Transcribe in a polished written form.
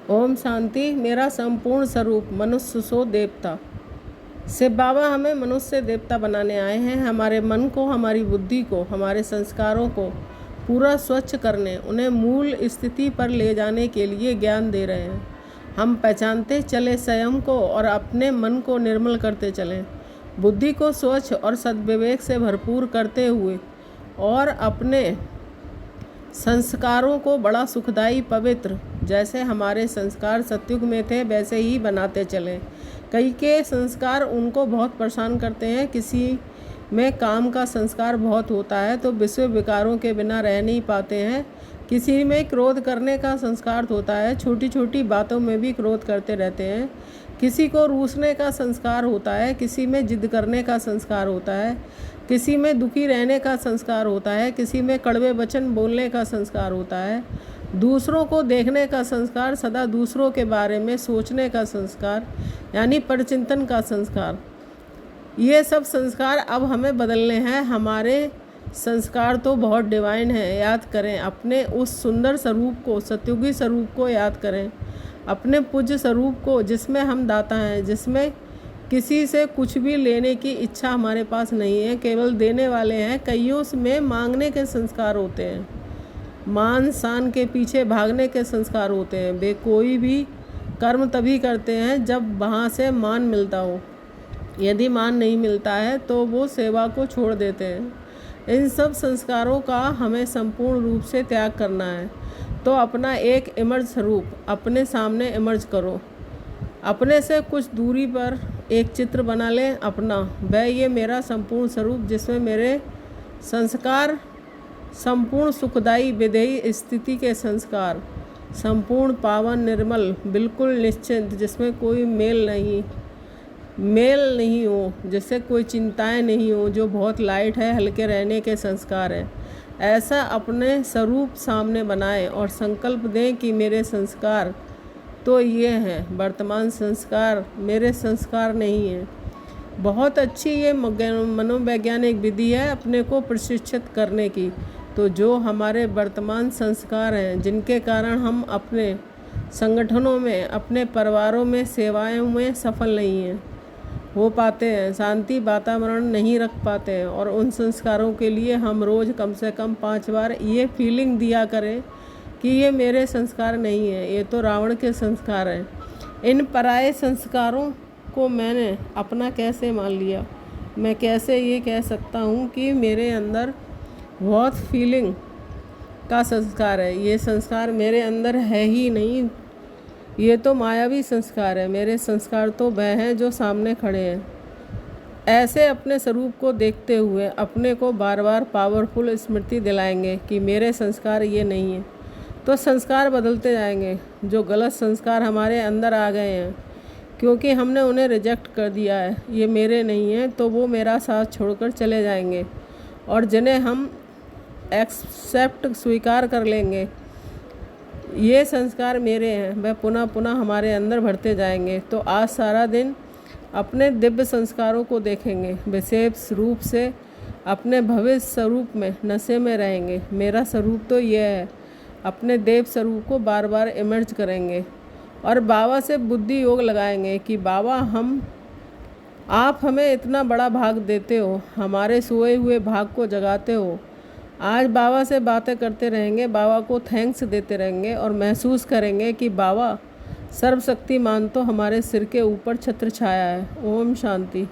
ओम शांति। मेरा संपूर्ण स्वरूप मनुष्य सो देवता। शिव बाबा हमें मनुष्य से देवता बनाने आए हैं। हमारे मन को, हमारी बुद्धि को, हमारे संस्कारों को पूरा स्वच्छ करने, उन्हें मूल स्थिति पर ले जाने के लिए ज्ञान दे रहे हैं। हम पहचानते चले स्वयं को और अपने मन को निर्मल करते चलें, बुद्धि को स्वच्छ और सद्विवेक से भरपूर करते हुए और अपने संस्कारों को बड़ा सुखदायी, पवित्र, जैसे हमारे संस्कार सतयुग में थे वैसे ही बनाते चलें। कई के संस्कार उनको बहुत परेशान करते हैं। किसी में काम का संस्कार बहुत होता है तो विश्व विकारों के बिना रह नहीं पाते हैं। किसी में क्रोध करने का संस्कार होता है, छोटी छोटी बातों में भी क्रोध करते रहते हैं। किसी को रूसने का संस्कार होता है, किसी में जिद करने का संस्कार होता है, किसी में दुखी रहने का संस्कार होता है, किसी में कड़वे वचन बोलने का संस्कार होता है, दूसरों को देखने का संस्कार, सदा दूसरों के बारे में सोचने का संस्कार यानी परचिंतन का संस्कार। ये सब संस्कार अब हमें बदलने हैं। हमारे संस्कार तो बहुत डिवाइन है। याद करें अपने उस सुंदर स्वरूप को, सतयुगी स्वरूप को याद करें, अपने पूज्य स्वरूप को जिसमें हम दाता हैं, जिसमें किसी से कुछ भी लेने की इच्छा हमारे पास नहीं है, केवल देने वाले हैं। कईयों में मांगने के संस्कार होते हैं, मान शान के पीछे भागने के संस्कार होते हैं। वे कोई भी कर्म तभी करते हैं जब वहाँ से मान मिलता हो। यदि मान नहीं मिलता है तो वो सेवा को छोड़ देते हैं। इन सब संस्कारों का हमें संपूर्ण रूप से त्याग करना है। तो अपना एक इमर्ज स्वरूप अपने सामने इमर्ज करो। अपने से कुछ दूरी पर एक चित्र बना लें अपना, वह ये मेरा संपूर्ण स्वरूप जिसमें मेरे संस्कार संपूर्ण सुखदायी विधेयी स्थिति के संस्कार, संपूर्ण पावन निर्मल बिल्कुल निश्चिंत, जिसमें कोई मेल नहीं हो, जिससे कोई चिंताएं नहीं हो, जो बहुत लाइट है, हल्के रहने के संस्कार हैं। ऐसा अपने स्वरूप सामने बनाएं और संकल्प दें कि मेरे संस्कार तो ये हैं, वर्तमान संस्कार मेरे संस्कार नहीं हैं। बहुत अच्छी ये मनोवैज्ञानिक विधि है अपने को प्रशिक्षित करने की। तो जो हमारे वर्तमान संस्कार हैं, जिनके कारण हम अपने संगठनों में, अपने परिवारों में, सेवाओं में सफल नहीं हो पाते हैं, शांति वातावरण नहीं रख पाते हैं, और उन संस्कारों के लिए हम रोज़ कम से कम 5 बार ये फीलिंग दिया करें कि ये मेरे संस्कार नहीं है, ये तो रावण के संस्कार हैं। इन पराये संस्कारों को मैंने अपना कैसे मान लिया? मैं कैसे ये कह सकता हूँ कि मेरे अंदर बहुत फीलिंग का संस्कार है? ये संस्कार मेरे अंदर है ही नहीं, ये तो मायावी संस्कार है। मेरे संस्कार तो वह हैं जो सामने खड़े हैं। ऐसे अपने स्वरूप को देखते हुए अपने को बार बार पावरफुल स्मृति दिलाएंगे कि मेरे संस्कार ये नहीं है, तो संस्कार बदलते जाएंगे। जो गलत संस्कार हमारे अंदर आ गए हैं क्योंकि हमने उन्हें रिजेक्ट कर दिया है, ये मेरे नहीं हैं, तो वो मेरा साथ छोड़कर चले जाएंगे। और जिन्हें हम एक्सेप्ट, स्वीकार कर लेंगे, ये संस्कार मेरे हैं, वह पुनः पुनः हमारे अंदर बढ़ते जाएंगे। तो आज सारा दिन अपने दिव्य संस्कारों को देखेंगे, विशेष रूप से अपने भविष्य स्वरूप में नशे में रहेंगे। मेरा स्वरूप तो यह है। अपने देव स्वरूप को बार बार इमर्ज करेंगे और बाबा से बुद्धि योग लगाएंगे कि बाबा आप हमें इतना बड़ा भाग देते हो, हमारे सोए हुए भाग को जगाते हो। आज बाबा से बातें करते रहेंगे, बाबा को थैंक्स देते रहेंगे और महसूस करेंगे कि बाबा सर्वशक्तिमान तो हमारे सिर के ऊपर छत्र छाया है। ओम शांति।